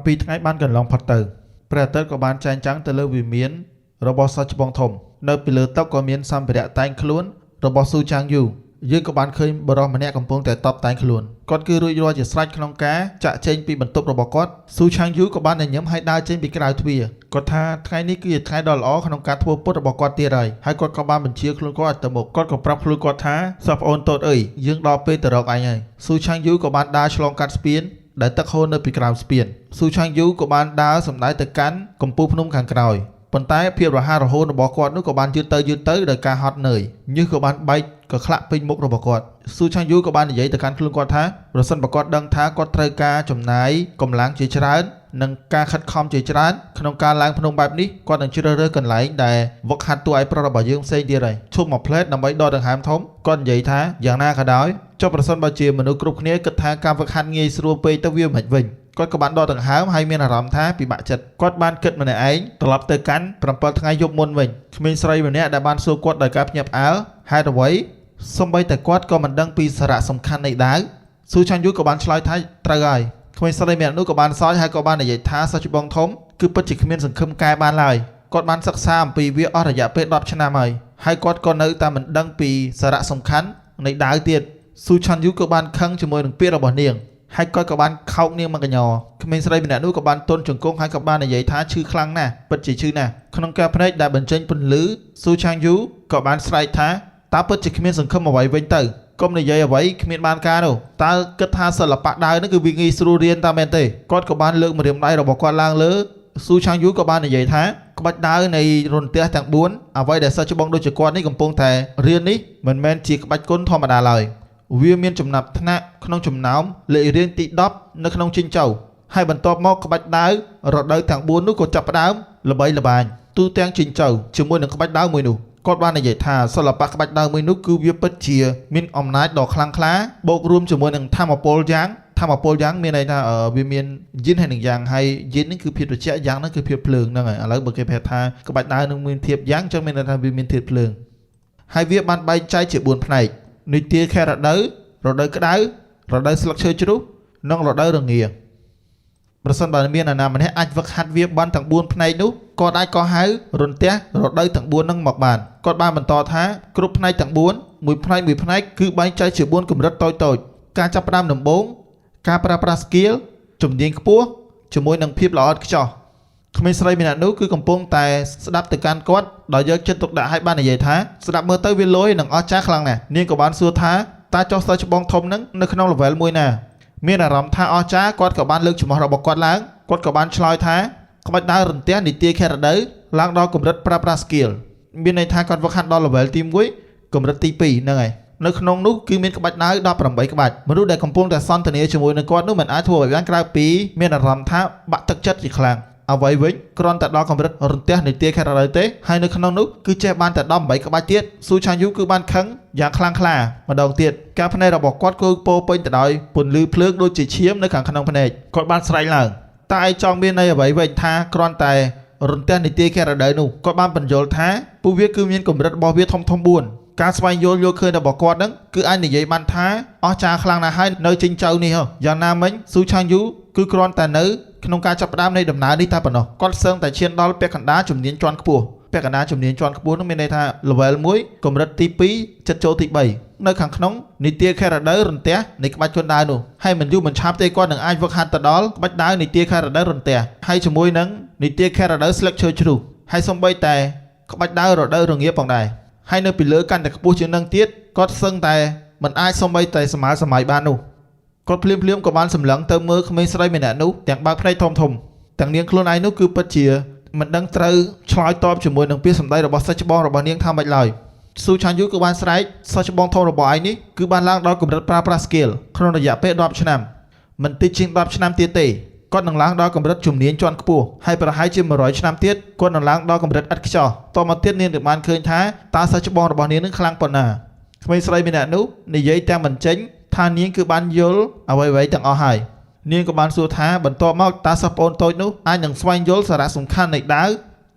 7 ថ្ងៃបានកន្លងផុតទៅព្រះអាទិត្យក៏បានចែងចាំងទៅលើវិមានរបស់សាច់ច្បងធំនៅពីលើតុក៏មានសម្ភារៈតែងខ្លួនរបស់ស៊ូចាងយូយើងក៏បានឃើញបរិសម្នាក់កំពុងតែតបតែងខ្លួនគាត់គឺរួចរាល់ជាស្រេចក្នុងការចាក់ចេញពីបន្ទប់របស់គាត់ស៊ូឆាងយូក៏បានញញឹមឲ្យដើរចេញពីក្រៅទ្វារគាត់ថាថ្ងៃនេះគឺជាថ្ងៃដ៏ល្អក្នុងការធ្វើពុតរបស់គាត់ទៀតហើយគាត់ក៏បានបញ្ជាខ្លួនគាត់ទៅមុខគាត់ក៏ប្រាប់ខ្លួនគាត់ថាសប្អូនតូចអើយយើងដល់ពេលទៅរកអញហើយស៊ូឆាងយូក៏បានដើរឆ្លងកាត់ស្ពានដែលទឹកហូរនៅពីក្រោមស្ពានស៊ូឆាងយូក៏បានដើរសម្ដៅទៅកាន់កំពូលភ្នំខាងក្រោយប៉ុន្តែភាពរហ័សរហួនរបស់គាត់នោះក៏បានយឺតទៅដោយការហត់នឿយញើសក៏បានបែកក៏ខ្លាក់ពេញមុខរបស់គាត់ស៊ូឆាងយូក៏បាននិយាយទៅកាន់ខ្លួនគាត់ថាប្រសិនបើគាត់ដឹងថាគាត់ត្រូវការចំណាយកម្លាំងជាច្រើននិងការខិតខំជាច្រើនក្នុងការឡើងភ្នំបែបនេះគាត់នឹងជ្រើសរើសកន្លែងដែលវឹកហាត់តួឯប្រុសរបស់យើងផ្សេងទៀតហើយឈប់មកផ្លែតដើម្បីដកដង្ហើមធំគាត់និយាយថាយ៉ាងណាក៏ដោយចុះប្រសិនបើជាមនុស្សគ្រប់គ្នាគិតថាការវឹកហាត់ងាយស្រួលពេកទៅវាមិនវិញគាត់ក៏បានដកដង្ហើមហើយមានអារម្មណ៍ថាពិបាកចិត្តគាត់បានគិតម្នាក់ឯងត្រឡប់ទៅកាន់7 ថ្ងៃយប់មុនវិញក្មេងស្រីម្នាក់ដែលបានសួរគាត់ដោយការភ្ញាក់ផ្អើលហេតុអ្វីសូម្បីតែគាត់ក៏មិនដឹងពីសារៈសំខាន់នៃដាវស៊ូឆាងយូក៏បានឆ្លើយថាត្រូវហើយក្មេងស្រីម្នាក់នោះក៏បានសើចហើយក៏បាននិយាយថាសាច់ច្បងធំគឺពិតជាគ្មានសង្ឃឹមកែបានឡើយគាត់បានសិក្សាអំពីវាអស់រយៈពេល10 ឆ្នាំហើយគាត់ក៏នៅតែមិនដឹងពីសារៈសំខាន់នៃដាវទៀតស៊ូឆាងយូក៏បានខឹងជាមួយនឹងពាក្យរបស់នាងហើយគាត់ក៏បានខោកនាងមកកញ្ញោក្មេងស្រីម្នាក់នោះក៏បានទន់ជង្គង់ហើយក៏បាននិយាយថាឈឺខ្លាំងណាស់ពិតជាឈឺណាស់ក្នុងការភ្នែកដែលបញ្ចេញពន្លឺស៊ូឆាងយូក៏បានស្រែកថាតើពិតជាគ្មានសង្ឃឹមអ្វីវិញទៅកុំនិយាយអ្វីគ្មានបានការនោះតើគិតថាសិល្បៈដាវនេះគឺវាងាយស្រួលរៀនតាមមែនទេគាត់ក៏បានលើកម្រាមដៃរបស់គាត់ឡើងលើស៊ូឆាងយូក៏បាននិយាយថាក្បាច់ដាវនៃរន្ទះទាំង4អ្វីដែលសិស្សច្បងដូចជាគាត់នេះកំពុងតែរៀននេះមិនមែនជាក្បាច់គុណធម្មតាឡើយវាមានចំណាប់ថ្នាក់ក្នុងចំណោមលេខរៀងទី10នៅក្នុងជិញ្ចៅហើយបន្ទាប់មកក្បាច់ដាវរដូវទាំង4នោះក៏ចាប់ផ្ដើមល្បីល្បាញទូទាំងជិញ្ចៅជាមួយនឹងក្បាច់ដាវមួយនោះគាត់បាននិយាយថាសិល្បៈក្បាច់ដាវមួយនោះគឺវាពិតជាមានអំណាចដ៏ខ្លាំងក្លាបូករួមជាមួយនឹងធម្មពលយ៉ាងមានន័យថាវាមានយិនហើយនឹងយ៉ាងហើយយិននេះគឺភាពត្រជាក់យ៉ាងហ្នឹងគឺភាពភ្លើងហ្នឹងហើយឥឡូវបើគេប្រាប់ថាក្បាច់ដាវនឹងមានធាតុយ៉ាងអញ្ចឹងមានន័យថាវាមានធាតុភ្លើងហើយវាបានបែងចែកជា4ផ្នែកនីតិខែរដូវក្តៅរដូវស្លឹកឈើជ្រុះនិងរដូវរងាប្រសិនបើមានអាណាម្នាក់អាចវឹកហាត់វាបានទាំង4ផ្នែកនោះគាត់អាចកោះហៅរន្ទះរដូវទាំង4ហ្នឹងមកបានគាត់បានបន្តថាគ្រប់ផ្នែកទាំង4មួយផ្នែកគឺបែងចែកជា4កម្រិតតូចការចាប់ផ្ដើមដំបូងការប្រើប្រាស់ skill ជំនាញខ្ពស់ជាមួយនឹងភាពល្អឥតខ្ចោះក្មេងស្រីម្នាក់នោះគឺកំពុងតែស្ដាប់ទៅកាន់គាត់ដោយយកចិត្តទុកដាក់ឲ្យបាននិយាយថាស្ដាប់មើលទៅវាលយនិងអស្ចារ្យខ្លាំងណាស់នាងក៏បានសួរថាតើចុះសិស្សច្បងធំហ្នឹងនៅក្នុង level មួយណាមានអារម្មណ៍ថាអស្ចារ្យគាត់ក៏បានលើកចំហរបស់គាត់ឡើងគាត់ក៏បានឆ្លើយថាក្បាច់ដាវរន្ទះនីតិខែរដូវឡើងដល់កម្រិតប្រើប្រាស់ skill មានន័យថាគាត់វឹកហាត់ដល់ level ទី1កម្រិតទី2ហ្នឹងហើយនៅក្នុងនោះគឺមានក្បាច់ដាវ18ក្បាច់មនុស្សដែលកំពុងតែសន្ទនាជាមួយនឹងគាត់នោះមិនអាចធ្វើឲ្យបានក្រៅពីមានអារម្មណ៍ថាបាក់ទឹកចិត្តជាខ្លាំងអ្វីវិញគ្រាន់តែដល់កម្រិតរន្ទះនីតិខែរដូវទេហើយនៅក្នុងនោះគឺចេះបានតែ18ក្បាច់ទៀតស៊ូឆាងយូគឺបានខឹងយ៉ាងខ្លាំងក្លាម្ដងទៀតការភ្នែករបស់គាត់គឺពោពេញទៅដោយពន្លឺភ្លើងដូចជាឈាមនៅខាងក្នុងភ្នែកគាត់បានស្រែកឡើងតែឯងចង់មានន័យអ្វីវិញថាគ្រាន់តែរន្ទះនីតិខែរដូវនោះគាត់បានបញ្យល់ថាពួកវាគឺមានកម្រិតរបស់វាធំ4ការស្វែងយល់ឃើញរបស់គាត់ហ្នឹងគឺអាចនិយាយបានថាអស្ចារ្យខ្លាំងណាស់ហើយនៅជិញ្ចៅនេះយ៉ាងណាមិញស៊ូឆាងយូគឺគ្រាន់តែនៅក្នុងការចាប់ផ្ដើមនៃដំណើរនេះតែប៉ុណ្ណោះគាត់សឹងតែឈានដល់ពាក់កណ្ដាលជំនាញជាន់ខ្ពស់ពាក់កណ្ដាលជំនាញជាន់ខ្ពស់នោះមានន័យថា level 1កម្រិតទី2ចិត្តចូលទី3នៅខាងក្នុងនីតិខែរដូវរន្ទះនៃក្បាច់គុនដាវនោះហើយមិនយូរមិនឆាប់ទេគាត់នឹងអាចវឹកហាត់ទៅដល់ក្បាច់ដាវនីតិខែរដូវរន្ទះហើយជាមួយនឹងនីតិខែរដូវស្លឹកឈើជ្រុះហើយសូម្បីតែក្បាច់ដាវរដូវរងាផងដែរហើយនៅពីលើកាន់តែខ្ពស់ជាងនឹងទៀតគាត់សឹងតែមិនអាចសូម្បីតែសម័យបាននោះគាត់ភ្លាមក៏បានសម្លឹងទៅមើលក្មេងស្រីម្នាក់នោះទាំងបើកភ្នែកធំទាំងនាងខ្លួនឯងនោះគឺពិតជាមិនដឹងត្រូវឆ្លើយតបជាមួយនឹងពាក្យសម្ដីរបស់សិស្សច្បងរបស់នាងថាម៉េចឡើយស៊ូឆាងយូក៏បានស្រែកសិស្សច្បងធំរបស់ឯងនេះគឺបានឡើងដល់កម្រិតប្រើប្រាស់ skill ក្នុងរយៈពេល10ឆ្នាំមិនតិចជាង10ឆ្នាំទៀតទេគាត់នឹងឡើងដល់កម្រិតជំនាញជាន់ខ្ពស់ហើយប្រហែលជា100ឆ្នាំទៀតគាត់នឹងឡើងដល់កម្រិតឥតខ្ចោះតមកទៀតនាងនឹងបានឃើញថាតើសិស្សច្បងរបស់នាងនឹងខ្លាំងប៉ុណ្ណាក្មេងស្រីម្នាក់នោះនិយាយទាំងមិនចេញថានាងគឺបានយល់អ្វីៗទាំងអស់ហើយនាងក៏បានសួរថាបន្ទាប់មកតើសិស្សប្អូនតូចនោះអាចនឹងស្វែងយល់សារៈសំខាន់នៃដាវ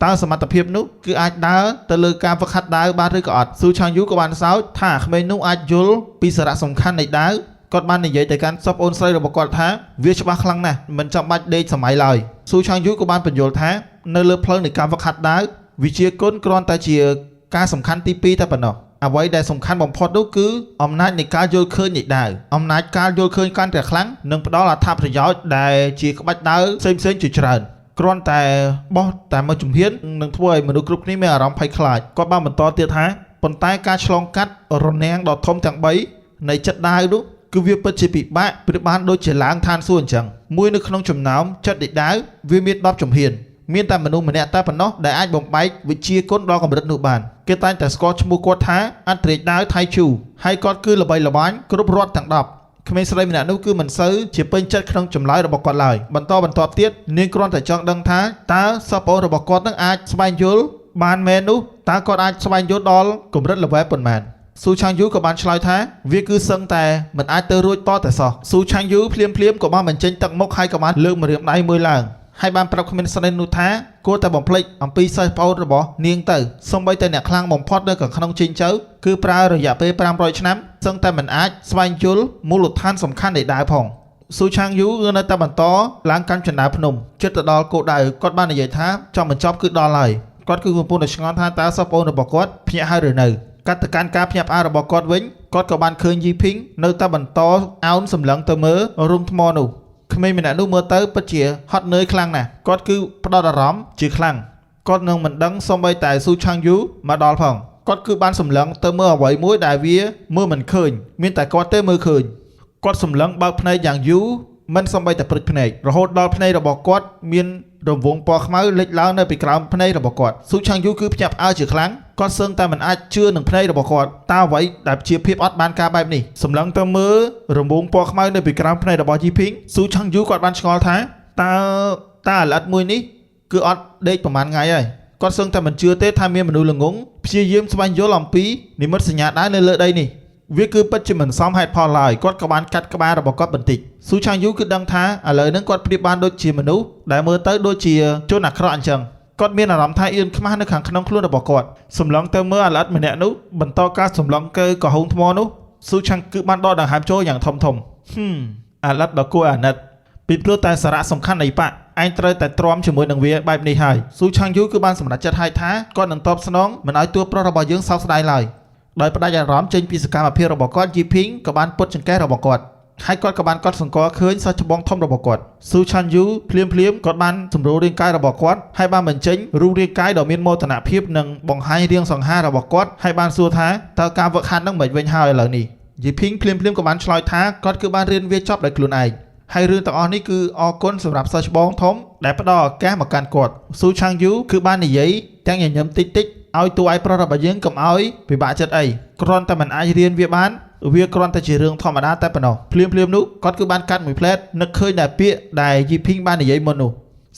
តើសមត្ថភាពនោះគឺអាចដើរទៅលើការវឹកហាត់ដាវបានឬក៏អត់ស៊ូឆាងយូក៏បានសើចថាក្មេងនោះអាចយល់ពីសារៈសំខាន់នៃដាវ គាត់បាននិយាយទៅកាន់សពអូនស្រីរបស់គាត់ថាវាច្បាស់ខ្លាំងណាស់មិនចាំបាច់ដេកសម័យឡើយស៊ូឆាងយូក៏បានបញ្យល់ថានៅលើផ្លូវនៃការវឹកហាត់ដាវវិជាគុណគ្រាន់តែជាការសំខាន់ទី2តែប៉ុណ្ណោះអ្វីដែលសំខាន់បំផុតនោះគឺអំណាចនៃការយល់ឃើញនៃដាវអំណាចការយល់ឃើញកាន់តែខ្លាំងនិងផ្ដល់អត្ថប្រយោជន៍ដែលជាក្បាច់ដាវផ្សេងៗជាច្រើនគ្រាន់តែបោះតែមួយជំហាននឹងធ្វើឲ្យមនុស្សគ្រប់គ្នាមានអារម្មណ៍ភ័យខ្លាចគាត់បានបន្តទៀតថាប៉ុន្តែការឆ្លងកាត់រនាំងដ៏ធំទាំង3នៃចិត្តដាវនោះគឺវាពិតជាពិបាកប្រៀបបានដូចជាឡើងឋានសួគ៌អញ្ចឹងមួយនៅក្នុងចំណោមចិត្តនៃដាវវាមាន10ជំហានមានតែមនុស្សម្នាក់តែប៉ុណ្ណោះដែលអាចបំបែកវិជាគុណដល់កម្រិតនោះបានគេតែងតែស្គាល់ឈ្មោះគាត់ថាអត្រាចដាវថៃជូហើយគាត់គឺល្បីល្បាញគ្រប់រដ្ឋទាំង10ក្មេងស្រីម្នាក់នោះគឺមិនសូវជាពេញចិត្តក្នុងចម្លើយរបស់គាត់ឡើយបន្តទៀតនាងគ្រាន់តែចង់ដឹងថាតើសពអូនរបស់គាត់នឹងអាចស្វែងយល់បានមែននោះតើគាត់អាចស្វែងយល់ដល់កម្រិត level ប៉ុន្មានស៊ូឆាងយូក៏បានឆ្លើយថាវាគឺសឹងតែមិនអាចទៅរួចតតែសោះស៊ូឆាងយូភ្លាមក៏បានបញ្ចេញទឹកមុខហើយក៏បានលើកម្រាមដៃមួយឡើងហើយបានប្រាប់ក្មេងស្រីនោះថាគួរតែបំភ្លេចអំពីសិស្សប្អូនរបស់នាងទៅសូម្បីតែអ្នកខ្លាំងបំផុតនៅក្នុងជិញ្ជើគឺប្រើរយៈពេល500ឆ្នាំសឹងតែមិនអាចស្វែងយល់មូលដ្ឋានសំខាន់នៃដាវផងស៊ូឆាងយូនៅតែបន្តឡើងកាន់ជណ្ដើរភ្នំជិតទៅដល់គោលដៅគាត់បាននិយាយថាចង់បញ្ចប់គឺដល់ហើយគាត់គឺកំពុងតែឆ្ងល់ថាតើសិស្សប្អូនរបស់គាត់ភ្ញាក់ហើយឬនៅកាត់ទៅកាន់ការភ្ញាក់ផ្អើលរបស់គាត់វិញគាត់ក៏បានឃើញយីភីងនៅតែបន្តអោនសម្លឹងទៅមើលរូងថ្មនោះក្មេងម្នាក់នោះមើលទៅពិតជាហត់នឿយខ្លាំងណាស់គាត់គឺផ្ដោតអារម្មណ៍ជាខ្លាំងគាត់នឹងមិនដឹងសូម្បីតែស៊ូឆាងយូមកដល់ផងគាត់គឺបានសម្លឹងទៅមើលអ្វីមួយដែលវាមើលមិនឃើញមានតែគាត់ទេមើលឃើញគាត់សម្លឹងបើកភ្នែកយ៉ាងយូរមិនសូម្បីតែព្រឹកភ្នែករហូតដល់ភ្នែករបស់គាត់មានរង្វង់ពណ៌ខ្មៅលេចឡើងនៅពីក្រោមភ្នែករបស់គាត់ស៊ូឆាងយូគឺភ្ញាក់ផ្អើលជាខ្លាំងគាត់សឹងតែមិនអាចជឿនឹងភ្នែករបស់គាត់តើអ្វីដែលជាភាពអត់បានការបែបនេះសម្លឹងទៅមើលរង្វង់ពណ៌ខ្មៅនៅពីក្រោមភ្នែករបស់ជីភីងស៊ូឆាងយូគាត់បានឆ្ងល់ថាតើអាល្អិតមួយនេះគឺអត់ដេកប្រហែលថ្ងៃហើយគាត់សឹងតែមិនជឿទេថាមានមនុស្សល្ងងព្យាយាមស្វែងយល់អំពីនិមិត្តសញ្ញាដែរនៅលើដីនេះវាគឺពិតជាមិនសមហេតុផលឡើយគាត់ក៏បានកាត់ក្បាលរបស់គាត់បន្តិចស៊ូឆាងយូគឺដឹងថាឥឡូវហ្នឹងគាត់ប្រៀបបានដូចជាមនុស្សដែលមើលទៅដូចជាជនអាក្រក់អញ្ចឹងគាត់មានអារម្មណ៍ថាអៀនខ្មាស់នៅខាងក្នុងខ្លួនរបស់គាត់សម្លឹងទៅមើលអាឡិតម្នាក់នោះបន្តការសម្លឹងទៅកោហូងថ្មនោះស៊ូឆាងគឺបានដកដង្ហើមចូលយ៉ាងធំអាឡិតដ៏គួរអាណិតពីព្រោះតែសារៈសំខាន់នៃបកឯងត្រូវតែទ្រាំជាមួយនឹងវាបែបនេះហើយស៊ូឆាងយូគឺបានសម្រេចចិត្តឲ្យថាគាត់នឹងតបស្នងមិនឲ្យតួប្រុសរបស់យើងសោកស្ដាយឡើយដោយផ្ដាច់អារម្មណ៍ចេញពីសកម្មភាពរបស់គាត់យីភីងក៏បានពុតចង្កេះរបស់គាត់ហើយគាត់ក៏បានកត់សម្គាល់ឃើញសិស្សច្បងធំរបស់គាត់ស៊ូឆាន់យូភ្លាមគាត់បានសម្រួលរាងកាយរបស់គាត់ហើយបានបញ្ចេញរូបរាងកាយដ៏មានមោទនភាពនិងបង្ហាញរាងសង្ហារបស់គាត់ហើយបានសួរថាតើការវឹកហាត់នឹងមិនវិញហើយឥឡូវនេះយីភីងភ្លាមក៏បានឆ្លើយថាគាត់គឺបានរៀនវាចប់ដោយខ្លួនឯងហើយរឿងទាំងអស់នេះគឺអរគុណសម្រាប់សិស្សច្បងធំដែលផ្ដល់ឱកាសមកកាន់គាត់ស៊ូឆាន់យូគឺបាននិយាយទាំងញញឹមតិចឲ្យតួឯកប្រុសរបស់យើងកុំឲ្យពិបាកចិត្តអីគ្រាន់តែមិនអាចរៀនវាបានវាគ្រាន់តែជារឿងធម្មតាតែប៉ុណ្ណោះភ្លាមនោះគាត់គឺបានកាត់មួយផ្លែតនឹកឃើញតែពាក្យដែលយីភីងបាននិយាយមុននោះ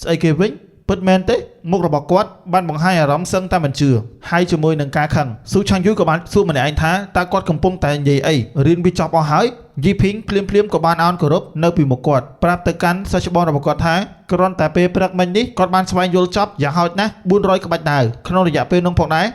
ស្អីគេវិញពិតមែនទេមុខរបស់គាត់បានបង្ហាញអារម្មណ៍សឹងតែមិនជឿហើយជាមួយនឹងការខឹងស៊ូឆាងយូក៏បានសួរម្នាក់ឯងថាតើគាត់កំពុងតែនិយាយអីរៀនវាចប់អស់ហើយយីភីងភ្លាមក៏បានអោនគោរពនៅពីមុខគាត់ប្រាប់ទៅកាន់សិស្សច្បងរបស់គាត់ថាគ្រាន់តែពេលព្រឹកមិញនេះគាត់បានស្វែងយល់ចប់យ៉ាងហោចណាស់400ក្បាច់ដាវក្នុងរយៈពេលនោះផងដែរ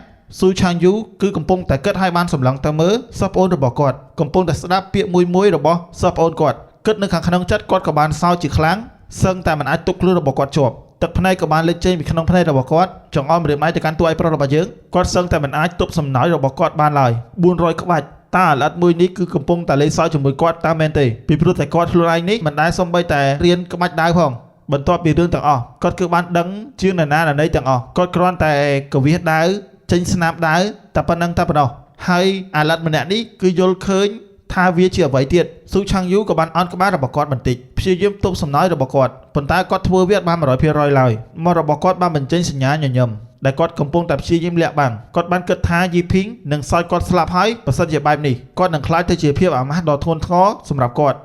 ស៊ូឆាងយូគឺកំពុងតែគិតឲ្យបានសម្លឹងទៅមើលសិស្សប្អូនរបស់គាត់កំពុងតែស្ដាប់ពាក្យមួយរបស់សិស្សប្អូនគាត់គិតនៅខាងក្នុងចិត្តគាត់ក៏បានសោកជាខ្លាំងសឹងតែមិនអាចទប់ខ្លួនរបស់គាត់ជាប់ទឹកភ្នែកក៏បានលេចចេញពីក្នុងភ្នែករបស់គាត់ចង្អុលម្រាមដៃទៅកាន់តួឯកប្រុសរបស់យើងគាត់សឹងតែមិនអាចទប់សំណោចរបស់គាត់បានឡើយ400ក្បាច់តើអាឡិតមួយនេះគឺកំពុងតែលេងសើចជាមួយគាត់តើមែនទេពីព្រោះតែគាត់ខ្លួនឯងនេះមិនដែលសំបីតែរៀនក្បាច់ដាវផងបន្ទាប់ពីរឿងទាំងអស់គាត់គឺបានដឹងជាងណាណីទាំងអស់គាត់គ្រាន់តែកវិសដាវចេញស្នាមដាវតែប៉ុណ្ណឹងតែប៉ុណ្ណោះហើយអាឡិតម្នាក់នេះគឺយល់ឃើញថាវាជាអ្វីទៀតស៊ូឆាងយូក៏បានអន់ក្បាលរបស់គាត់បន្តិចព្យាយាមទប់សំណោចរបស់គាត់ប៉ុន្តែគាត់ធ្វើវាអត់បាន 100% ឡើយមករបស់គាត់បានបញ្ចេញសញ្ញាញញឹមដែលគាត់កំពុងតែព្យាយាមលាក់បាំងគាត់បានគិតថាយីភីងនឹងសោយគាត់ស្លាប់ហើយបើសិនជាបែបនេះគាត់នឹងខ្លាចទៅជាភាពអាម៉ាស់ដ៏ធ្ងន់ធ្ងរសម្រាប់គាត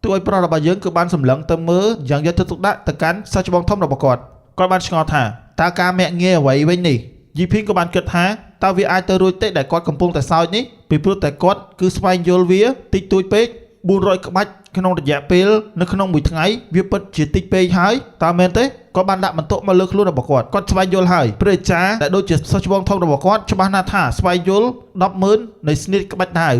់តួឯកប្រុសរបស់យើងគឺបានសម្លឹងទៅមើលយ៉ាងយកចិត្តទុកដាក់ទៅកាន់សិស្សច្បងធំរបស់គាត់បានឆ្ងល់ថាតើការមាក់ងាយអ្វីវិញនេះយីភីងក៏បានគិតថាតើវាអាចទៅរួចទេដែលគាត់កំពុងតែសោចនេះពីព្រោះតែគាត់គឺស្វែងយល់វាតិចតួចពេក400ក្បាច់ក្នុងរយៈពេលនៅក្នុងមួយថ្ងៃវាពិតជាតិចពេកហើយតើមែនទេគាត់បានដាក់បន្ទុកមកលើខ្លួនរបស់គាត់ស្វែងយល់ហើយព្រះអាចារ្យដែលដូចជាសិស្សច្បងធំរបស់គាត់ច្បាស់ណាស់ថាស្វែងយល់ 100000 នៃស្នៀតក្បាច់ដាវ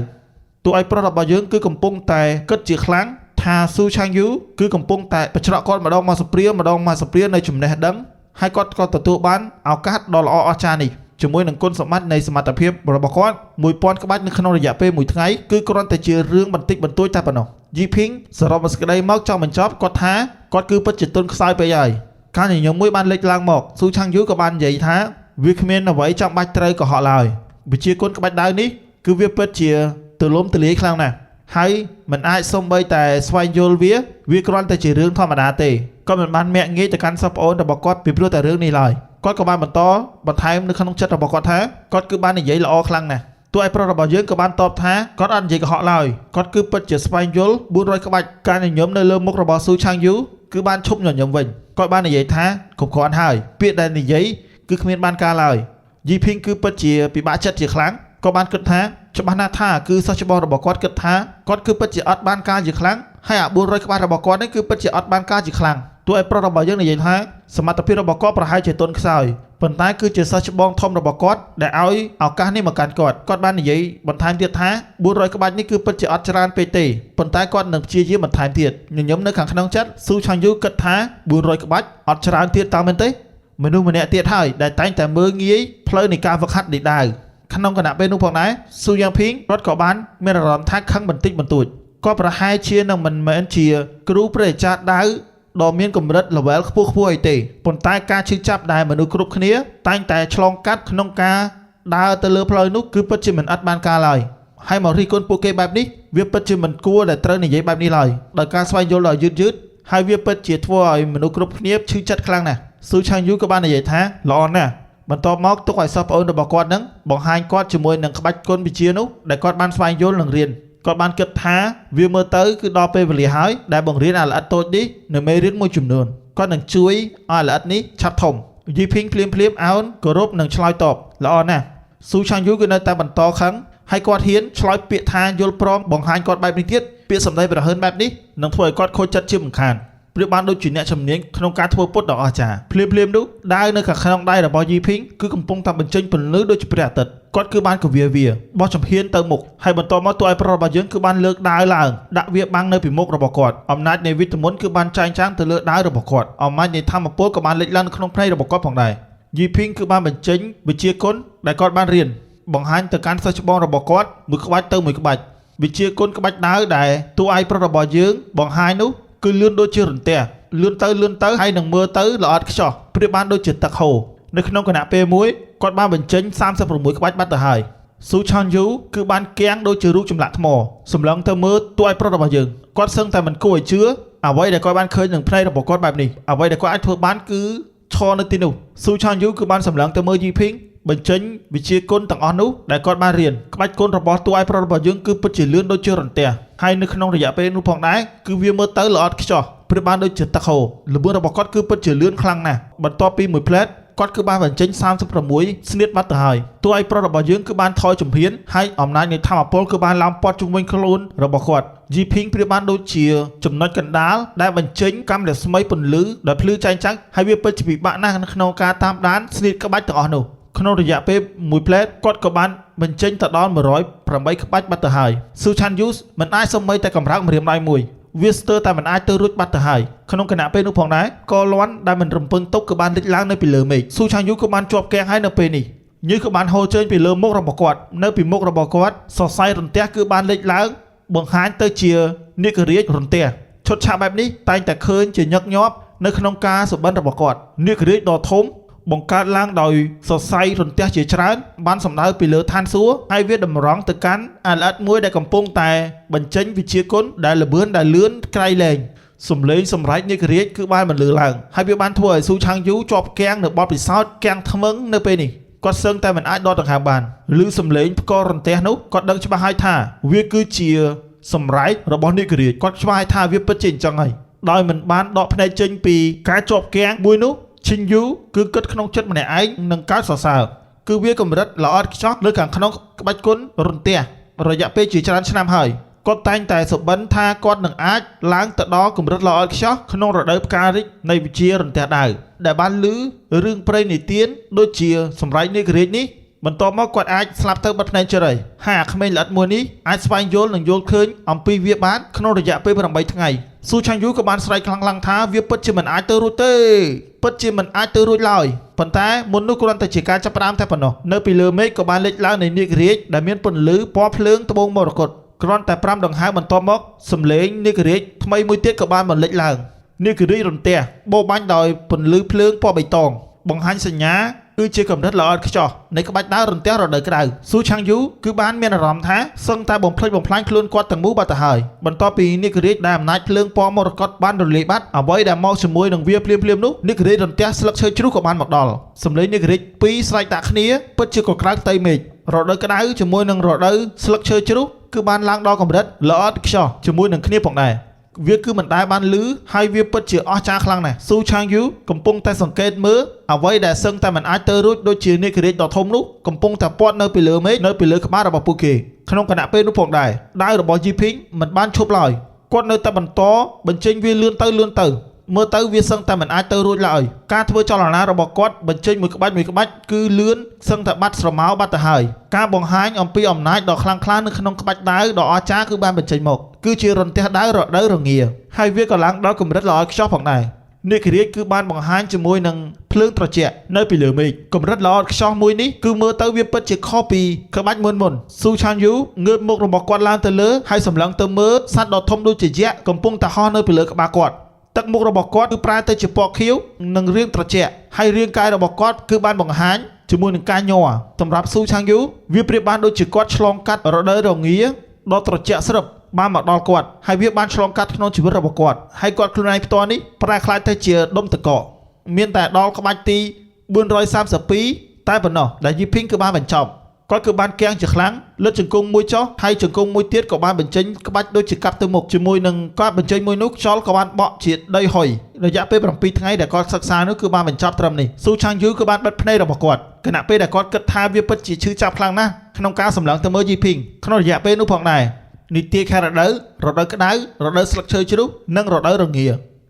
តួឯកប្រុសរបស់យើងគឺកំពុងតែគិតជាខ្លាំងថាស៊ូឆាងយូគឺកំពុងតែបច្រកគាត់ម្ដងមកសព្រានៅចំណេះដឹងហើយគាត់ក៏ទទួលបានឱកាសដ៏ល្អអស្ចារ្យនេះជាមួយនឹងគុណសម្បត្តិនៃសមត្ថភាពរបស់គាត់1000ក្បាច់នៅក្នុងរយៈពេល1ថ្ងៃគឺគ្រាន់តែជារឿងបន្តិចបន្តួចតែប៉ុណ្ណោះយីភីងសរុបមកសេចក្តីមកចង់បញ្ចប់គាត់ថាគាត់គឺពិតជាទុនខ្សោយពេកហើយការញញឹមមួយបានលេចឡើងមកស៊ូឆាងយូក៏បាននិយាយថាវាគ្មានអ្វីចាំបាច់ត្រូវកុហកឡើយវិជាគុណក្បាច់ដៅនេះគឺវាពិតជាទូលំទូលាយខ្លាំងណាស់ហើយមិនអាចសូម្បីតែស្វែងយល់វាគ្រាន់តែជារឿងធម្មតាទេគាត់មិនបានមាក់ងាយទៅកាន់សិស្សប្អូនរបស់គាត់ពីព្រោះតែរឿងនេះឡើយគាត់ក៏បានបន្តបន្ថែមនៅក្នុងចិត្តរបស់គាត់ថាគាត់គឺបាននិយាយល្អខ្លាំងណាស់តួឯកប្រុសរបស់យើងក៏បានតបថាគាត់អត់និយាយកុហកឡើយគាត់គឺពិតជាស្វែងយល់400ក្បាច់ការញញឹមនៅលើមុខរបស់ស៊ូឆាងយូគឺបានឈប់ញញឹមវិញគាត់បាននិយាយថាគ្រប់គ្រាន់ហើយពាក្យដែលនិយាយគឺគ្មានបានការឡើយយីភីងគឺពិតជាពិបាកចិត្តជាខ្លាំងក៏បានគិតថាច្បាស់ណាស់ថាគឺសិស្សច្បងរបស់គាត់គិតថាគាត់គឺពិតជាអត់បានការជាខ្លាំងហើយអា400ក្បាច់របស់គាត់នេះគឺពិតជាអត់បានការជាខ្លាំងតួឯកប្រុសរបស់យើងនិយាយថាសមត្ថភាពរបស់គាត់ប្រហែលជាទន់ខ្សោយប៉ុន្តែគឺជាសិស្សច្បងធំរបស់គាត់ដែលឲ្យឱកាសនេះមកកាន់គាត់បាននិយាយបន្ថែមទៀតថា400ក្បាច់នេះគឺពិតជាអត់ច្រើនពេកទេប៉ុន្តែគាត់នឹងព្យាយាមបន្ថែមទៀតញញឹមនៅខាងក្នុងចិត្តស៊ូឆាងយូគិតថា400ក្បាច់អត់ច្រើនទៀតតើមែនទេមនុស្សម្នាក់ទៀតហើយដែលតែងតែមើលងាយផ្លូវនៃការវឹកហាត់នេះដែរក្នុងគណៈពេលនោះផងដែរស៊ូយ៉ាងភីងគាត់ក៏បានមានអារម្មណ៍ថាខឹងបន្តិចបន្តួចគាត់ប្រហែលជានឹងមិនមែនជាគ្រូព្រះអាចារ្យដាវដ៏មានកម្រិត level ខ្ពស់អីទេប៉ុន្តែការឈឺចាប់ដែលមនុស្សគ្រប់គ្នាតែងតែឆ្លងកាត់ក្នុងការដើរទៅលើផ្លូវនោះគឺពិតជាមិនអត់បានការឡើយហើយមករិះគន់ពួកគេបែបនេះវាពិតជាមិនគួរដែលត្រូវនិយាយបែបនេះឡើយដោយការស្វែងយល់ដល់យឺតហើយវាពិតជាធ្វើឲ្យមនុស្សគ្រប់គ្នាឈឺចិត្តខ្លាំងណាស់ស៊ូឆាងយូក៏បាននិយាយថាល្អណាស់បន្ទាប់មកទុកឲ្យសិស្សប្អូនរបស់គាត់នឹងបង្ហាញគាត់ជាមួយនឹងក្បាច់គុណវិជ្ជានោះដែលគាត់បានស្វែងយល់និងរៀនគាត់បានគិតថាវាមើលទៅគឺដល់ពេលវេលាហើយដែលបង្រៀនអាល្អិតតូចនេះនៅមេរៀនមួយចំនួនគាត់នឹងជួយឲ្យអាល្អិតនេះឆាប់ធំយីភីងភ្លាមអោនគោរពនិងឆ្លើយតបល្អណាស់ស៊ូឆាងយូគឺនៅតែបន្តខឹងហើយគាត់ហ៊ានឆ្លើយពាក្យថាយល់ព្រមបង្ហាញគាត់បែបនេះទៀតពាក្យសម្ដីប្រហើនបែបនេះនឹងធ្វើឲ្យគាត់ខូចចិត្តជាមិនខានប្រៀបបានដូចជាអ្នកជំនាញក្នុងការធ្វើពុតដ៏អស្ចារ្យភ្លាមនោះដាវនៅខាងក្នុងដៃរបស់យីភីងគឺកំពុងតែបញ្ចេញពន្លឺដូចជាព្រះអាទិត្យគាត់គឺបានកវាបោះចំហៀនទៅមុខហើយបន្តមកតួឯកប្រុសរបស់យើងគឺបានលើកដាវឡើងដាក់វាបាំងនៅពីមុខរបស់គាត់អំណាចនៃវិតាមុនគឺបានចែងចាំងទៅលើដាវរបស់គាត់អំណាចនៃធម៌ពលក៏បានលេចឡើងនៅក្នុងភ្នែករបស់គាត់ផងដែរយីភីងគឺបានបញ្ចេញវិជ្ជាគុណដែលគាត់បានរៀនបង្ហាញទៅកាន់សិស្សច្បងរបស់គាត់មួយក្បាច់ទៅមួយក្បាច់វិជ្ជាគុណក្បាច់ដាវដែលតួឯកប្រុសរបស់យើងបង្ហាញនោះគឺលឿនដូចជារន្ទះលឿនទៅហើយនឹងមើលទៅល្អិតខ្ចោះប្រៀបបានដូចជាទឹកហូរនៅក្នុងគណៈពេលមួយគាត់បានបញ្ចេញ36ក្បាច់បាត់ទៅហើយស៊ូឆានយូគឺបានគាំងដូចជារូបចម្លាក់ថ្មសម្លឹងទៅមើលតួឯកប្រុសរបស់យើងគាត់សឹងតែមិនគួរឲ្យជឿអ្វីដែលគាត់បានឃើញនឹងភ្នែករបស់គាត់បែបនេះអ្វីដែលគាត់អាចធ្វើបានគឺឈរនៅទីនោះស៊ូឆានយូគឺបានសម្លឹងទៅមើលយីភីងបញ្ចេញវិជ្ជាគុណទាំងអស់នោះដែលគាត់បានរៀនក្បាច់គុណរបស់តួឯកប្រុសរបស់យើងគឺពិតជាលឿនដូចជារន្ទះហើយនៅក្នុងរយៈពេលនោះផងដែរគឺវាមើលទៅល្អិតខ្ចោះប្រៀបបានដូចជាទឹកហូរល្បឿនរបស់គាត់គឺពិតជាលឿនខ្លាំងណាស់បន្ទាប់ពីមួយផ្លែតគាត់គឺបានបញ្ចេញ36ស្នៀតបាត់ទៅហើយតួឯកប្រុសរបស់យើងគឺបានថយជំហានហើយអំណាចនៃធម៌ពលគឺបានឡើងព័ទ្ធជុំវិញខ្លួនរបស់គាត់យីភីងប្រៀបបានដូចជាចំណុចកណ្ដាលដែលបញ្ចេញកាំរស្មីពន្លឺដែលភ្លឺចែងចាំងហើយវាពិតជាពិបាកណាស់ក្នុងការតាមដានស្នៀតក្បាច់ទាំងអស់នោះក្នុងរយៈពេលមួយផ្លែតគាត់ក៏បានបញ្ចេញទៅដល់108ក្បាច់បាត់ទៅហើយស៊ូឆានយូសមិនអាចសូម្បីតែកម្រើកម្រាមដៃមួយវាស្ទើរតែមិនអាចទៅរួចបាត់ទៅហើយក្នុងគណៈពេលនោះផងដែរក៏លាន់ដែលមិនរំពឹងទុកក៏បានលេចឡើងនៅពីលើមេឃស៊ូឆាងយូក៏បានជាប់គាំងហើយនៅពេលនេះញើសក៏បានហូរចេញពីលើមុខរបស់គាត់នៅពីមុខរបស់គាត់សរសៃរន្ទះគឺបានលេចឡើងបង្ហាញទៅជានាគរាជរន្ទះឈុតឆាកបែបនេះតែងតែឃើញជាញឹកញាប់នៅក្នុងការសុបិនរបស់គាត់នាគរាជដ៏ធំបង្កើតឡើងដោយសរសៃរន្ទះជាច្រើនបានសម្ដៅពីលើឋានសួគ៌ហើយវាតម្រង់ទៅកាន់អាល្អិតមួយដែលកំពុងតែបញ្ចេញវិជ្ជាគុណដែលល្បឿនដែលលឿនក្រៃលែងសំឡេងសម្រេចនាគរាជគឺបានបន្លឺឡើងហើយវាបានធ្វើឲ្យស៊ូឆាងយូជាប់គាំងនៅបទពិសោធន៍គាំងថ្មឹងនៅពេលនេះគាត់សឹងតែមិនអាចដកដង្ហើមបានឮសំឡេងផ្គររន្ទះនោះគាត់ដឹងច្បាស់ហើយថាវាគឺជាសម្រេចរបស់នាគរាជគាត់ច្បាស់ហើយថាវាពិតជាអញ្ចឹងហើយដោយមិនបានដកភ្នែកចេញពីការជាប់គាំងមួយនោះឈិនយូគឺគិតក្នុងចិត្តម្នាក់ឯងនឹងកើតសរសើរគឺវាកម្រិតល្អឥតខ្ចោះលើខាងក្នុងក្បាច់គុណរន្ទះរយៈពេលជាច្រើនឆ្នាំហើយគាត់តែងតែសុបិនថាគាត់នឹងអាចឡើងទៅដល់កម្រិតល្អឥតខ្ចោះក្នុងរដូវផ្ការីកនៃវិជារន្ទះដាវដែលបានឮរឿងព្រេងនិទានដូចជាសម្រេចនាគរាជនេះ បន្ទាប់មកគាត់អាចស្លាប់ទៅបិទភ្នែកជ្រៃហើយអាក្មេងល្អិតមួយនេះអាចស្វែងយល់និងយល់ឃើញអំពីវាបានក្នុងរយៈពេល8ថ្ងៃស៊ូឆាំងយូក៏បានស្រែកខ្លាំងៗថាវាពិតជាមិនអាចទៅរួចទេពិតជាមិនអាចទៅរួចឡើយប៉ុន្តែមុននោះគ្រាន់តែជាការចាប់ផ្ដើមតែប៉ុណ្ណោះនៅពីលើមេឃក៏បានលេចឡើងនៃនាគរាជដែលមានពន្លឺពណ៌ភ្លើងត្បូងមរកតគ្រាន់តែ5ដង្ហើមបន្ទាប់មកសំឡេងនាគរាជថ្មីមួយទៀតក៏បានបន្លិចឡើងនាគរាជរន្ទះបោបាញ់ដោយពន្លឺភ្លើងពណ៌បៃតងបង្ហាញសញ្ញាគឺជាកម្រិតល្អឥតខ្ចោះនៃក្បាច់ដើររន្ទះរដូវក្តៅស៊ូឆាំងយូគឺបានមានអារម្មណ៍ថាសឹងតែបំផ្លិចបំផ្លាញខ្លួនគាត់ទាំងមូលបាត់ទៅហើយបន្ទាប់ពីនាគរាជដែលអំណាចភ្លើងពណ៌មរកតបានរលាយបាត់អ្វីដែលមកជាមួយនឹងវាភ្លាមៗនោះនាគរាជរន្ទះស្លឹកឈើជ្រុះក៏បានមកដល់សម្លេងនាគរាជពីរស្រែកដាក់គ្នាពិតជាកក្រៅផ្ទៃមេឃរដូវក្តៅជាមួយនឹងរដូវស្លឹកឈើជ្រុះគឺបានឡើងដល់កម្រិតល្អឥតខ្ចោះជាមួយនឹងគ្នាផងដែរវាគឺមិនដែលបានលឺហើយវាពិតជាអស្ចារ្យខ្លាំងណាស់ស៊ូឆាំងយូកំពុងតែសង្កេតមើលអ្វីដែលសឹងតែមិនអាចទៅរួចដូចជានាគរាជដ៏ធំនោះកំពុងតែព័ទ្ធនៅពីលើមេឃនៅពីលើក្បាលរបស់ពួកគេក្នុងគណៈពេលនោះផងដែរដាវរបស់ជីភីងមិនបានឈប់ឡើយគាត់នៅតែបន្តបញ្ចេញវាលឿនទៅមើលទៅវាសឹងតែមិនអាចទៅរួចឡើយការធ្វើចលនារបស់គាត់បញ្ចេញមួយក្បាច់គឺលឿនសឹងតែបាត់ស្រមោលបាត់ទៅហើយការបង្ហាញអំពីអំណាចដ៏ខ្លាំងក្លានៅក្នុងក្បាច់ដាវដ៏អស្ចារ្យគឺបានបញ្ចេញមកគឺជារន្ទះដាវរដូវរងាហើយវាក៏ឡើងដល់កម្រិតល្អឥតខ្ចោះផងដែរនាគរាជគឺបានបង្ហាញជាមួយនឹងភ្លើងត្រជាក់នៅពីលើមេឃកម្រិតល្អឥតខ្ចោះមួយនេះគឺមើលទៅវាពិតជាខុសពីក្បាច់មុនស៊ូឆាំងយូងើបមុខរបស់គាត់ឡើងទៅលើហើយសម្លឹងទៅមើលសត្វដ៏ធំដូចជាយក្សកំពុងតែហោះនៅពីលើក្បាលគាត់ទឹកមុខរបស់គាត់គឺប្រែទៅជាពណ៌ខៀវនិងរាងត្រជាក់ហើយរាងកាយរបស់គាត់គឺបានបង្ហាញជាមួយនឹងការញ័រសម្រាប់ស៊ូឆាំងយូវាប្រៀបបានដូចជាគាត់ឆ្លងកាត់រដូវរងាដ៏ត្រជាក់ស្រឹបបានមកដល់គាត់ហើយវាបានឆ្លងកាត់ក្នុងជីវិតរបស់គាត់ហើយគាត់ខ្លួនឯងផ្ទាល់នេះប្រែក្លាយទៅជាដុំតកកមានតែដល់ក្បាច់ទី432តែប៉ុណ្ណោះដែលយីភីងគឺបានបញ្ចប់គាត់គឺបានគាំងជាខ្លាំងលិតជង្គង់មួយចុះហើយជង្គង់មួយទៀតក៏បានបញ្ចេញក្បាច់ដូចជាកាប់ទៅមុខជាមួយនឹងគាត់បញ្ចេញមួយនោះខ្យល់ក៏បានបក់ជាដីហុយរយៈពេល7ថ្ងៃដែលគាត់សិក្សានោះគឺបានបញ្ចប់ត្រឹមនេះស៊ូឆាំងយូគឺបានបិទភ្នែករបស់គាត់គណៈពេលដែលគាត់គិតថាវាពិតជាឈឺចាប់ខ្លាំងណាស់ក្នុងការសម្លឹងទៅមើលយីភីងក្នុងរយៈពេលនោះផងដែរនីតិខែរដូវក្តៅរដូវស្លឹកឈើជ្រុះនិងរដូវរង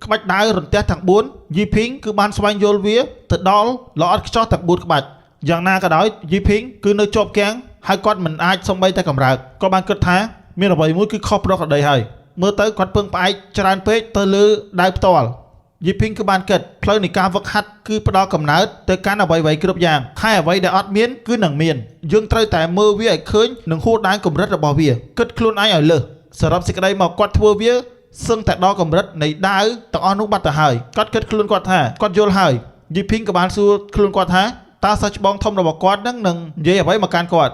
ាក្បាច់ដាវរន្ទះទាំង4យីភីងគឺបានស្វែងយល់វាទៅដល់ល្អឥតខ្ចោះទាំង4ក្បាច់យ៉ាងណាក៏ដោយយីភីងគឺនៅជាប់គាំងហើយគាត់មិនអាចសំបីតែកម្រើកក៏បានគិតថាមានអ្វីមួយគឺខុសប្រក្រតីហើយមើលទៅគាត់ពឹងផ្អែកច្រើនពេកទៅលើដាវផ្ទាល់យីភីងគឺបានគិតផ្លូវនៃការវឹកហាត់គឺផ្ដល់កំណើតទៅកាន់អ្វីៗគ្រប់យ៉ាងហើយអ្វីដែលអត់មានគឺនឹងមានយើងត្រូវតែមើលវាឲ្យឃើញនិងហួសដែនកម្រិតរបស់វាគិតខ្លួនឯងឲ្យលើសសរុបសេចក្តីមកគាត់ធ្វើវាសឹងតែដល់កម្រិតនៃដាវទាំងអស់នោះបាត់ទៅហើយគាត់គិតខ្លួនគាត់ថាគាត់យល់ហើយយីភីងក៏បានសួរខ្លួនគាត់ថាតើសិស្សច្បងធំរបស់គាត់នឹងនិយាយអ្វីមកកាន់គាត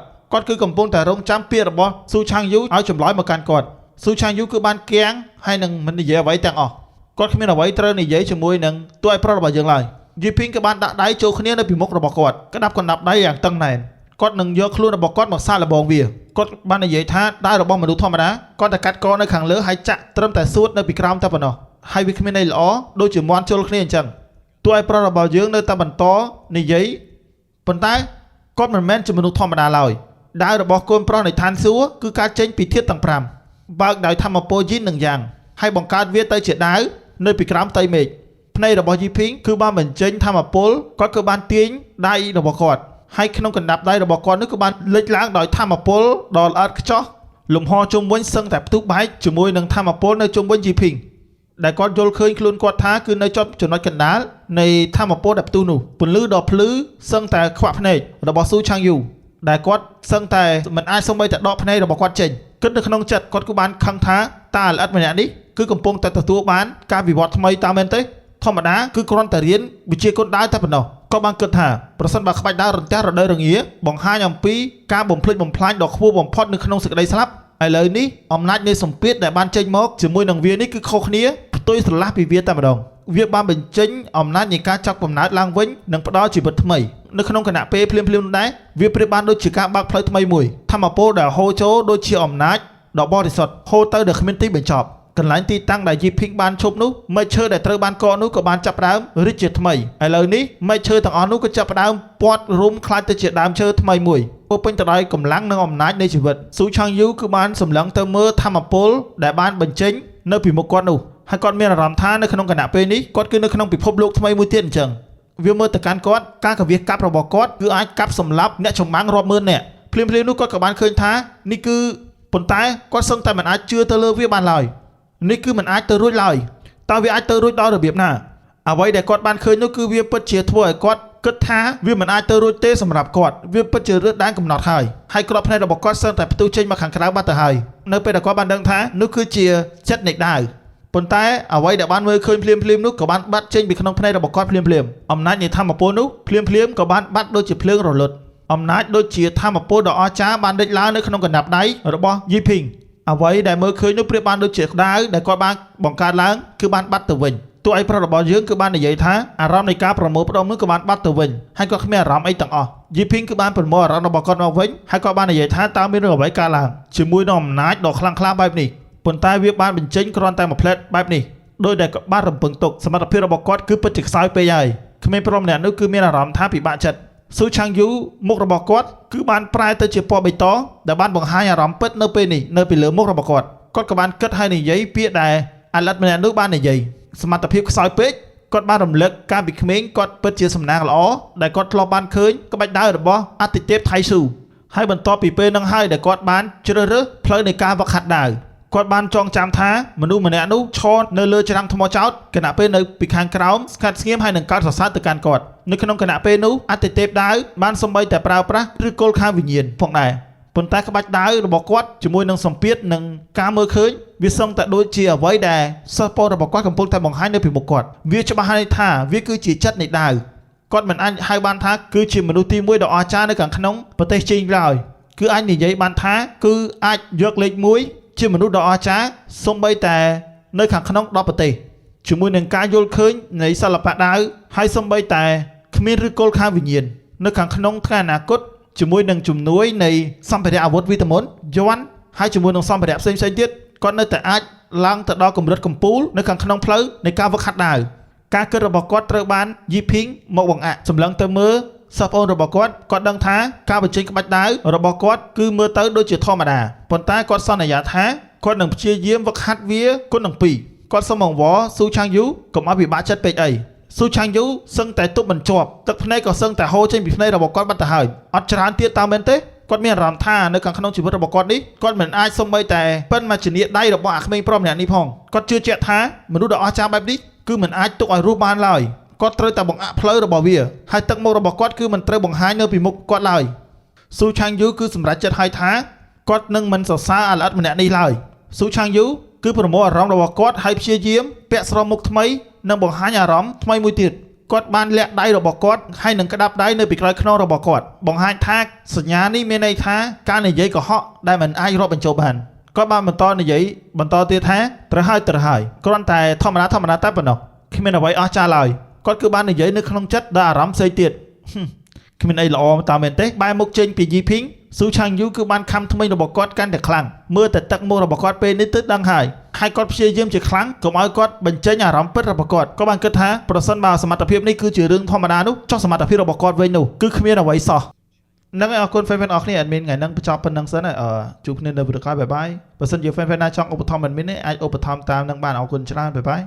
់គឺកំពុងតែរងចាំពាក្យរបស់ស៊ូឆាំងយូឲ្យចម្លើយមកកាន់គាត់ស៊ូឆាំងយូគឺបានគាំងហើយនឹងមិននិយាយអ្វីទាំងអស់គាត់គ្មានអ្វីត្រូវនិយាយជាមួយនឹងតួឯកប្រុសរបស់យើងឡើយយីភីងក៏បានដាក់ដៃចូលគ្នានៅពីមុខរបស់គាត់ក្តាប់កណ្ដាប់ដៃយ៉ាងតឹងណែនគាត់នឹងយកខ្លួនរបស់គាត់មកសាកល្បងវាគាត់បាននិយាយថាដៃរបស់មនុស្សធម្មតាគាត់តែកាត់កនៅខាងលើហើយចាក់ត្រឹមតែសួតនៅពីក្រោមតែប៉ុណ្ណោះហើយវាគ្មានន័យល្អដូចជាមាន់ជុលគ្នាអញ្ចឹងតួឯកប្រុសរបស់យើងនៅតែបន្តនិយាយប៉ុន្តែគាត់មិនមែនជាមនុស្សធម្មតាឡើយដាវរបស់កូនប្រុសនៃឋានសួគ៌គឺការចេញពីធាតុទាំង5បើកដោយធម្មពលយីននឹងយ៉ាងហើយបង្កើតវាទៅជាដាវនៅពីក្រោមផ្ទៃមេឃភ្នែករបស់យីភីងគឺបានបញ្ចេញធម្មពលគាត់គឺបានទាញដៃរបស់គាត់ហើយក្នុងកណ្ដាប់ដៃរបស់គាត់នោះគឺបានលេចឡើងដោយធម្មពលដ៏ល្អឥតខ្ចោះលំហជុំវិញសឹងតែផ្ទុះបែកជាមួយនឹងធម្មពលនៅជុំវិញយីភីងដែលគាត់យល់ឃើញខ្លួនគាត់ថាគឺនៅជាប់ចំណុចកណ្ដាលនៃធម្មពលដែលផ្ទុះនោះពន្លឺដ៏ភ្លឺសឹងតែខ្វាក់ភ្នែករបស់ស៊ូឆាំងយូដែលគាត់សឹងតែមិនអាចសូម្បីតែដកភ្នែករបស់គាត់ចេញគិតនៅក្នុងចិត្តគាត់ក៏បានខឹងថាតើល្អិតម្នាក់នេះគឺកំពុងតែទទួលបានការវិវត្តថ្មីតាមមែនទេធម្មតាគឺគ្រាន់តែរៀនវិជ្ជាគុណដាវតែប៉ុណ្ណោះក៏បានគិតថាប្រសិនបើក្បាច់ដាវរន្ទះរដូវរងាបង្ហាញអំពីការបំផ្លិចបំផ្លាញដ៏ខ្ពស់បំផុតនៅក្នុងសេចក្តីស្លាប់ឥឡូវនេះអំណាចនៃសម្ពាធដែលបានចេញមកជាមួយនឹងវានេះគឺខុសគ្នាផ្ទុយស្រឡះពីវាតែម្ដងវាបានបញ្ចេញអំណាចនៃការចាប់កំណើតឡើងវិញនិងផ្ដល់ជីវិតថ្មីនៅក្នុងគណៈពេលភ្លាមៗនោះដែរវាប្រៀបបានដូចជាការបើកផ្លូវថ្មីមួយធម្មពលដែលហូរចូលដូចជាអំណាចដ៏បរិសុទ្ធហូរទៅដែលគ្មានទីបញ្ចប់កន្លែងទីតាំងដែលយីភីងបានឈប់នោះមែកឈើដែលត្រូវបានកកនោះក៏បានចាប់ផ្ដើមរីកជាថ្មីឥឡូវនេះមែកឈើទាំងអស់នោះក៏ចាប់ផ្ដើមព័ទ្ធរុំខ្លាចទៅជាដើមឈើថ្មីមួយពោពេញទៅដោយកម្លាំងនិងអំណាចនៃជីវិតស៊ូឆាំងយូគឺបានសម្លឹងទៅមើលធម្មពលដែលបានបញ្ចេញនៅពីមុខគាត់នោះហើយគាត់មានអារម្មណ៍ថានៅក្នុងគណៈពេលនេះគាត់គឺនៅក្នុងពិភពលោកថ្មីមួយទៀតអញ្ចឹង វាមើលទៅកាន់គាត់ការកវាសកាប់របស់គាត់គឺអាចកាប់សម្លាប់អ្នកចម្បាំងរាប់ម៉ឺននាក់ភ្លាមនោះគាត់ក៏បានឃើញថានេះគឺប៉ុន្តែគាត់សឹងតែមិនអាចជឿទៅលើវាបានឡើយនេះគឺមិនអាចទៅរួចឡើយតើវាអាចទៅរួចដល់របៀបណាអ្វីដែលគាត់បានឃើញនោះគឺវាពិតជាធ្វើឲ្យគាត់គិតថាវាមិនអាចទៅរួចទេសម្រាប់គាត់វាពិតជារឹតដែនកំណត់ហើយក្របភ្នែករបស់គាត់សឹងតែផ្ទុះចេញមកខាងក្រៅបាត់ទៅហើយនៅពេលដែលគាត់បានដឹងថានោះគឺជាចិត្តនៃដាវប៉ុន្តែអ្វីដែលបានមើលឃើញភ្លាមនោះក៏បានបាត់ចេញពីក្នុងភ្នែករបស់គាត់ភ្លាមអំណាចនៃធម្មពលនោះភ្លាមក៏បានបាត់ដូចជាភ្លើងរលត់អំណាចដូចជាធម្មពលដ៏អស្ចារ្យបានដេញឡើងនៅក្នុងកណ្ដាប់ដៃរបស់យីភីងអ្វីដែលមើលឃើញនោះប្រៀបបានដូចជាក្តៅដែលគាត់បានបង្កើតឡើងគឺបានបាត់ទៅវិញតួឯកប្រុសរបស់យើងគឺបាននិយាយថាអារម្មណ៍នៃការប្រមូលផ្ដុំនោះក៏បានបាត់ទៅវិញហើយគាត់គ្មានអារម្មណ៍អីទាំងអស់យីភីងគឺបានប្រមូលអារម្មណ៍របស់គាត់មកវិញហើយគាត់បាននិយាយថាតើមានរឿងអ្វីកើតឡើងជាមួយនឹងអំណាចដ៏ខ្លាំងក្លាបែបនេះប៉ុន្តែវាបានបញ្ចេញគ្រាន់តែមួយផ្លែតបែបនេះដោយដែលគាត់បានរំពឹងទុកសមត្ថភាពរបស់គាត់គឺពិតជាខ្សោយពេកហើយគ្មានប្រុសម្នាក់នោះគឺមានអារម្មណ៍ថាពិបាកចិត្តស៊ូឆាំងយូមុខរបស់គាត់គឺបានប្រែទៅជាពណ៌បៃតងដែលបានបង្ហាញអារម្មណ៍ពិតនៅពេលនេះនៅពីលើមុខរបស់គាត់ក៏បានគិតហើយនិយាយពាក្យដែលអាឡិតម្នាក់នោះបាននិយាយសមត្ថភាពខ្សោយពេកគាត់បានរំលឹកកាលពីក្មេងគាត់ពិតជាសំណាងល្អដែលគាត់ធ្លាប់បានឃើញក្បាច់ដាវរបស់អតិទេពថៃស៊ូហើយបន្ទាប់ពីពេលនឹងហើយដែលគាត់បានជ្រើសរើសផ្លូវនៃការវឹកហាត់ដាវគាត់បានចងចាំថាមនុស្សម្នាក់នោះឈរនៅលើច្រាំងថ្មចោតគណៈពេលនៅពីខាងក្រោមស្ងាត់ស្ងៀមហើយនឹងកើតសរសើរទៅកាន់គាត់នៅក្នុងគណៈពេលនោះអតិទេពដាវបានសំបីតែប្រើប្រាស់ឬគោលខាងវិញ្ញាណផងដែរប៉ុន្តែក្បាច់ដាវរបស់គាត់ជាមួយនឹងសម្ពាធនិងការមើលឃើញវាសឹងតែដូចជាអ្វីដែលសិស្សពលរបស់គាត់កំពុងតែបង្ហាញនៅពីមុខគាត់វាច្បាស់ហើយថាវាគឺជាចិត្តនៃដាវគាត់មិនអាចហៅបានថាគឺជាមនុស្សទី1ដ៏អស្ចារ្យនៅខាងក្នុងប្រទេសจีนឡើយគឺអាចនិយាយបានថាគឺអាចយកលេខ1ជាមនុស្សដ៏អស្ចារ្យសូម្បីតែនៅខាងក្នុង10ប្រទេសជាមួយនឹងការយល់ឃើញនៃសិល្បៈដាវហើយសូម្បីតែគ្មានឬគល់ខាងវិញ្ញាណនៅខាងក្នុងថ្ងៃអនាគតជាមួយនឹងជំនួយនៃសម្ភារៈអាវុធវិទមន្តយ័ន្តហើយជាមួយនឹងសម្ភារៈផ្សេងទៀតគាត់នៅតែអាចឡើងទៅដល់កម្រិតកំពូលនៅខាងក្នុងផ្លូវនៃការវឹកហាត់ដាវការគិតរបស់គាត់ត្រូវបានយីភីងមកបង្អាក់សម្លឹងទៅមើលសិស្សប្អូនរបស់គាត់ដឹងថាការបញ្ចេញក្បាច់ដាវរបស់គាត់គឺមើលទៅដូចជាធម្មតាប៉ុន្តែគាត់សន្យាថាគាត់នឹងព្យាយាមវឹកហាត់វាគុណនឹង2គាត់សូមអង្វរស៊ូឆាំងយូកុំឲ្យពិបាកចិត្តពេកអីស៊ូឆាំងយូសឹងតែទប់មិនជាប់ទឹកភ្នែកក៏សឹងតែហូរចេញពីភ្នែករបស់គាត់បាត់ទៅហើយអត់ច្រើនទៀតតើមែនទេគាត់មានអារម្មណ៍ថានៅខាងក្នុងជីវិតរបស់គាត់នេះគាត់មិនអាចសូម្បីតែប៉ិនមកជំនាញដៃរបស់អាក្មេងប្រុសម្នាក់នេះផងគាត់ជឿជាក់ថាមនុស្សដ៏អស្ចារ្យបែបនេះគឺមិនអាចទុកឲ្យរស់បានឡើយគាត់ត្រូវតែបង្អាក់ផ្លូវរបស់វាហើយទឹកមុខរបស់គាត់គឺមិនត្រូវបង្ហាញនៅពីមុខគាត់ឡើយស៊ូឆាំងយូគឺសម្រេចចិត្តឲ្យថាគាត់នឹងមិនសរសើរអាឡិតម្នាក់នេះឡើយស៊ូឆាំងយូគឺប្រមូលអារម្មណ៍របស់គាត់ហើយព្យាយាមពាក់ស្រោមមុខថ្មីនិងបង្ហាញអារម្មណ៍ថ្មីមួយទៀតគាត់បានលាក់ដៃរបស់គាត់ហើយនឹងក្តាប់ដៃនៅពីក្រោយខ្នងរបស់គាត់បង្ហាញថាសញ្ញានេះមានន័យថាការនិយាយកុហកដែលមិនអាចរាប់បញ្ចូលបានគាត់បានបន្តនិយាយបន្តទៀតថាត្រូវហើយគ្រាន់តែធម្មតាតែប៉ុណ្ណោះគ្មានអ្វីអស្ចារ្យឡើយគាត់គឺបាននិយាយនៅក្នុងចិត្តដល់អារម្មណ៍ផ្សេងទៀតគ្មានអីល្អតាមមែនទេបែរមុខចេញពីយីភីងស៊ូឆាំងយូគឺបានខំថ្មីរបស់គាត់កាន់តែខ្លាំងមើលតែទឹកមុខរបស់គាត់ពេលនេះទៅដឹងហើយគាត់ព្យាយាមជាខ្លាំងកុំឲ្យគាត់បញ្ចេញអារម្មណ៍ពិតរបស់គាត់ក៏បានគិតថាប្រសិនបើសមត្ថភាពនេះគឺជារឿងធម្មតានោះចុះសមត្ថភាពរបស់គាត់វិញនោះគឺគ្មានអ្វីសោះហ្នឹងហើយអរគុណ fan អរគ្នា admin ថ្ងៃហ្នឹងបញ្ចប់ប៉ុណ្្នឹងសិនជួបគ្នានៅវីដេអូក្រោយបាយបាយបើសិនជា fan ណាចង់ឧបត្ថម្ភ admin នេះអាចឧបត្ថម្ភតាមនឹងបានអរគុណច្រើនបាយបាយ